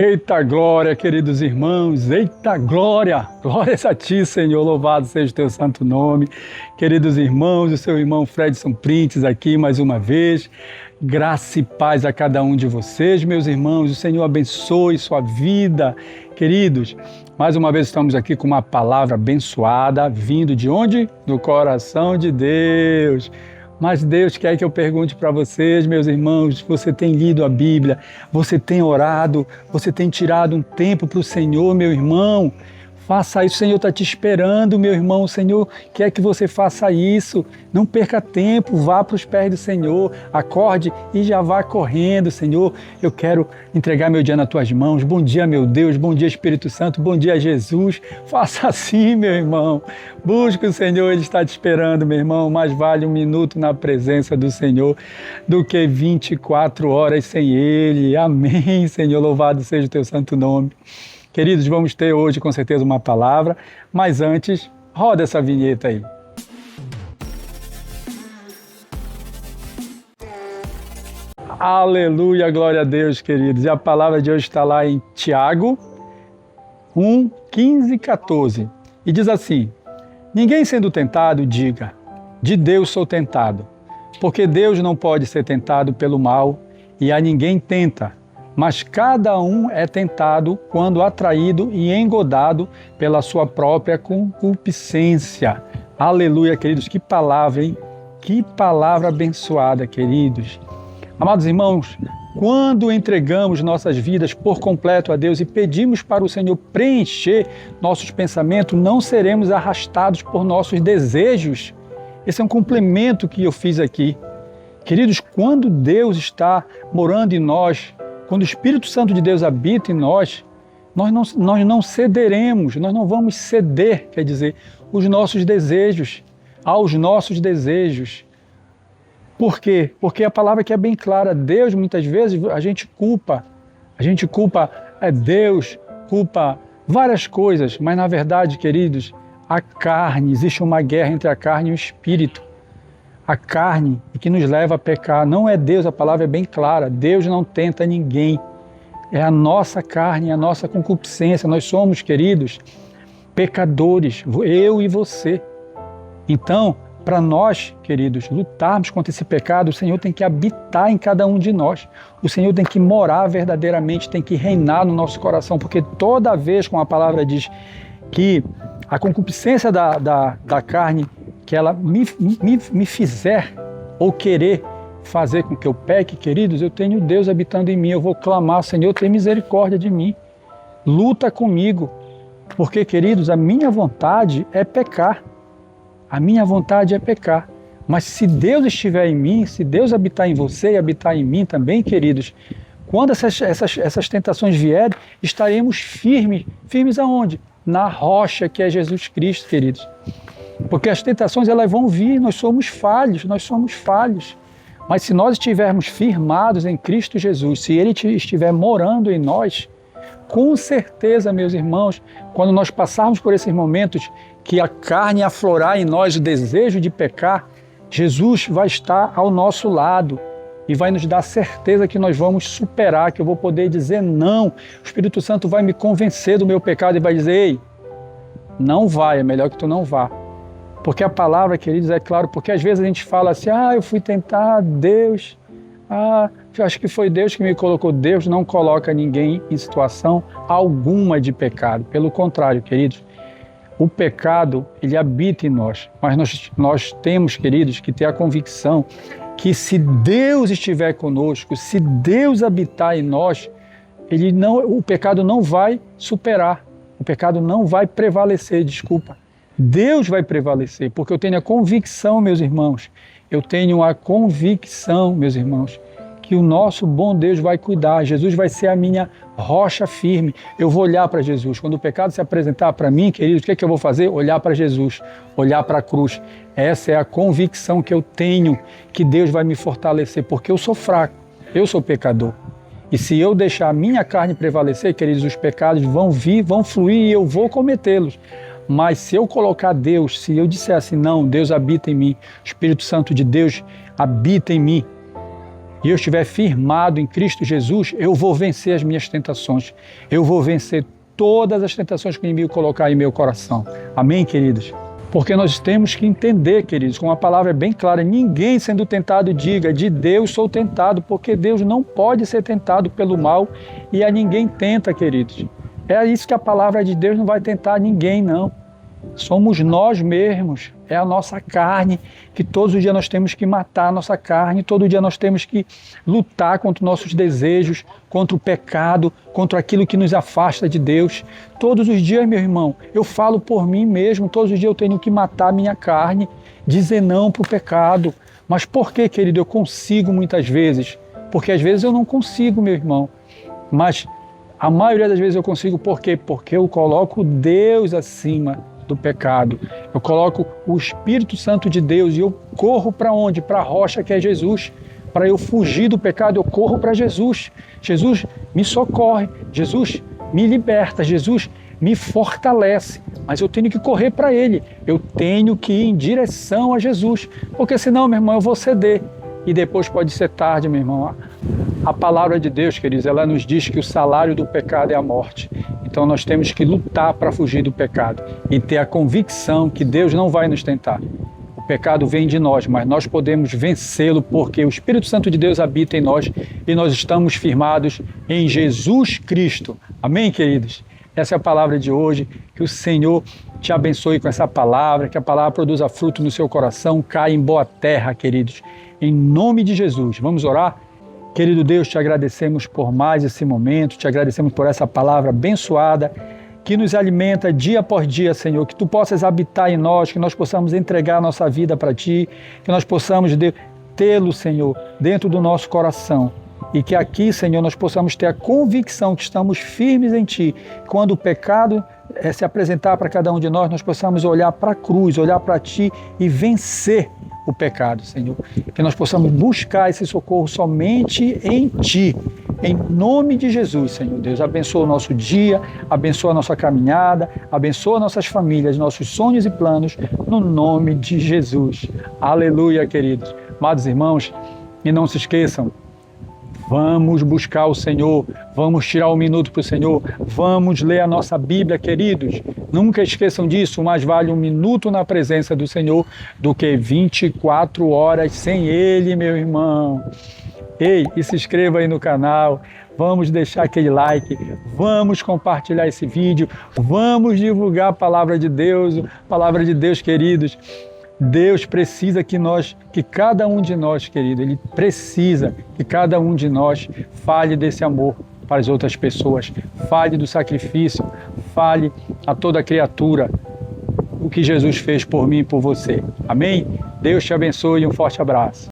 Eita glória, queridos irmãos, eita glória, glórias a ti, Senhor, louvado seja o teu santo nome. Queridos irmãos, o seu irmão Fredson Printes aqui mais uma vez, graça e paz a cada um de vocês, meus irmãos, o Senhor abençoe sua vida. Queridos, mais uma vez estamos aqui com uma palavra abençoada, vindo de onde? Do coração de Deus. Mas Deus quer que eu pergunte para vocês, meus irmãos, você tem lido a Bíblia, você tem orado, você tem tirado um tempo para o Senhor, meu irmão? Faça isso, o Senhor está te esperando, meu irmão, o Senhor quer que você faça isso. Não perca tempo, vá para os pés do Senhor, acorde e já vá correndo, Senhor. Eu quero entregar meu dia nas tuas mãos. Bom dia, meu Deus, bom dia, Espírito Santo, bom dia, Jesus. Faça assim, meu irmão. Busque o Senhor, Ele está te esperando, meu irmão. Mais vale um minuto na presença do Senhor do que 24 horas sem Ele. Amém, Senhor, louvado seja o teu santo nome. Queridos, vamos ter hoje com certeza uma palavra, mas antes, roda essa vinheta aí. Aleluia, glória a Deus, queridos. E a palavra de hoje está lá em Tiago 1, 15 e 14. E diz assim: ninguém sendo tentado, diga, de Deus sou tentado, porque Deus não pode ser tentado pelo mal, e a ninguém tenta. Mas cada um é tentado quando atraído e engodado pela sua própria concupiscência. Aleluia, queridos, que palavra, hein? Que palavra abençoada, queridos. Amados irmãos, quando entregamos nossas vidas por completo a Deus e pedimos para o Senhor preencher nossos pensamentos, não seremos arrastados por nossos desejos. Esse é um complemento que eu fiz aqui. Queridos, quando Deus está morando em nós, quando o Espírito Santo de Deus habita em nós, nós não cederemos, nós não vamos ceder, quer dizer, os nossos desejos, aos nossos desejos. Por quê? Porque a palavra aqui é bem clara. Deus, muitas vezes, a gente culpa Deus, culpa várias coisas, mas na verdade, queridos, a carne, existe uma guerra entre a carne e o Espírito. A carne que nos leva a pecar não é Deus, a palavra é bem clara. Deus não tenta ninguém. É a nossa carne, a nossa concupiscência. Nós somos, queridos, pecadores, eu e você. Então, para nós, queridos, lutarmos contra esse pecado, o Senhor tem que habitar em cada um de nós. O Senhor tem que morar verdadeiramente, tem que reinar no nosso coração, porque toda vez, como a palavra diz, que a concupiscência da carne, que ela me fizer ou querer fazer com que eu peque, queridos, eu tenho Deus habitando em mim, eu vou clamar, Senhor, tem misericórdia de mim, luta comigo, porque, queridos, a minha vontade é pecar, mas se Deus estiver em mim, se Deus habitar em você e habitar em mim também, queridos, quando essas tentações vierem, estaremos firmes aonde? Na rocha que é Jesus Cristo, queridos. Porque as tentações elas vão vir, nós somos falhos. Mas se nós estivermos firmados em Cristo Jesus, se Ele estiver morando em nós, com certeza, meus irmãos, quando nós passarmos por esses momentos que a carne aflorar em nós o desejo de pecar, Jesus vai estar ao nosso lado e vai nos dar certeza que nós vamos superar, que eu vou poder dizer não. O Espírito Santo vai me convencer do meu pecado e vai dizer, ei, não vai, é melhor que tu não vá. Porque a palavra, queridos, é claro, porque às vezes a gente fala assim, eu fui tentar, Deus, eu acho que foi Deus que me colocou. Deus não coloca ninguém em situação alguma de pecado. Pelo contrário, queridos, o pecado, ele habita em nós. Mas nós temos, queridos, que ter a convicção que se Deus estiver conosco, se Deus habitar em nós, o pecado não vai superar, o pecado não vai prevalecer, Deus vai prevalecer, porque eu tenho a convicção, meus irmãos, que o nosso bom Deus vai cuidar. Jesus vai ser a minha rocha firme. Eu vou olhar para Jesus. Quando o pecado se apresentar para mim, queridos, o que é que eu vou fazer? Olhar para Jesus, olhar para a cruz. Essa é a convicção que eu tenho, que Deus vai me fortalecer, porque eu sou fraco, eu sou pecador. E se eu deixar a minha carne prevalecer, queridos, os pecados vão vir, vão fluir e eu vou cometê-los. Mas se eu colocar Deus, se eu disser assim, não, Deus habita em mim, o Espírito Santo de Deus habita em mim, e eu estiver firmado em Cristo Jesus, eu vou vencer as minhas tentações. Eu vou vencer todas as tentações que o inimigo colocar em meu coração. Amém, queridos? Porque nós temos que entender, queridos, com uma palavra bem clara, ninguém sendo tentado diga, de Deus sou tentado, porque Deus não pode ser tentado pelo mal e a ninguém tenta, queridos. É isso que a palavra de Deus não vai tentar ninguém, não. Somos nós mesmos, é a nossa carne, que todos os dias nós temos que matar a nossa carne, todo dia nós temos que lutar contra os nossos desejos, contra o pecado, contra aquilo que nos afasta de Deus. Todos os dias, meu irmão, eu falo por mim mesmo, todos os dias eu tenho que matar a minha carne, dizer não para o pecado. Mas por que, querido, eu consigo muitas vezes? Porque às vezes eu não consigo, meu irmão, mas a maioria das vezes eu consigo, por quê? Porque eu coloco Deus acima do pecado. Eu coloco o Espírito Santo de Deus e eu corro para onde? Para a rocha que é Jesus. Para eu fugir do pecado, eu corro para Jesus. Jesus me socorre, Jesus me liberta, Jesus me fortalece. Mas eu tenho que correr para Ele. Eu tenho que ir em direção a Jesus. Porque senão, meu irmão, eu vou ceder. E depois pode ser tarde, meu irmão. A palavra de Deus, queridos, ela nos diz que o salário do pecado é a morte. Então nós temos que lutar para fugir do pecado e ter a convicção que Deus não vai nos tentar. O pecado vem de nós, mas nós podemos vencê-lo porque o Espírito Santo de Deus habita em nós e nós estamos firmados em Jesus Cristo. Amém, queridos? Essa é a palavra de hoje. Que o Senhor te abençoe com essa palavra, que a palavra produza fruto no seu coração, caia em boa terra, queridos. Em nome de Jesus. Vamos orar? Querido Deus, te agradecemos por mais esse momento, te agradecemos por essa palavra abençoada, que nos alimenta dia por dia, Senhor, que Tu possas habitar em nós, que nós possamos entregar a nossa vida para Ti, que nós possamos tê-lo, Senhor, dentro do nosso coração. E que aqui, Senhor, nós possamos ter a convicção que estamos firmes em Ti. Quando o pecado se apresentar para cada um de nós possamos olhar para a cruz, olhar para Ti e vencer o pecado, Senhor. Que nós possamos buscar esse socorro somente em Ti. Em nome de Jesus, Senhor Deus. Abençoa o nosso dia, abençoa a nossa caminhada, abençoa nossas famílias, nossos sonhos e planos, no nome de Jesus. Aleluia, queridos. Amados irmãos, e não se esqueçam, vamos buscar o Senhor, vamos tirar um minuto para o Senhor, vamos ler a nossa Bíblia, queridos. Nunca esqueçam disso, mais vale um minuto na presença do Senhor do que 24 horas sem Ele, meu irmão. Ei, e se inscreva aí no canal, vamos deixar aquele like, vamos compartilhar esse vídeo, vamos divulgar a palavra de Deus, queridos. Deus precisa que cada um de nós, querido, Ele precisa que cada um de nós fale desse amor para as outras pessoas, fale do sacrifício, fale a toda criatura o que Jesus fez por mim e por você. Amém? Deus te abençoe e um forte abraço.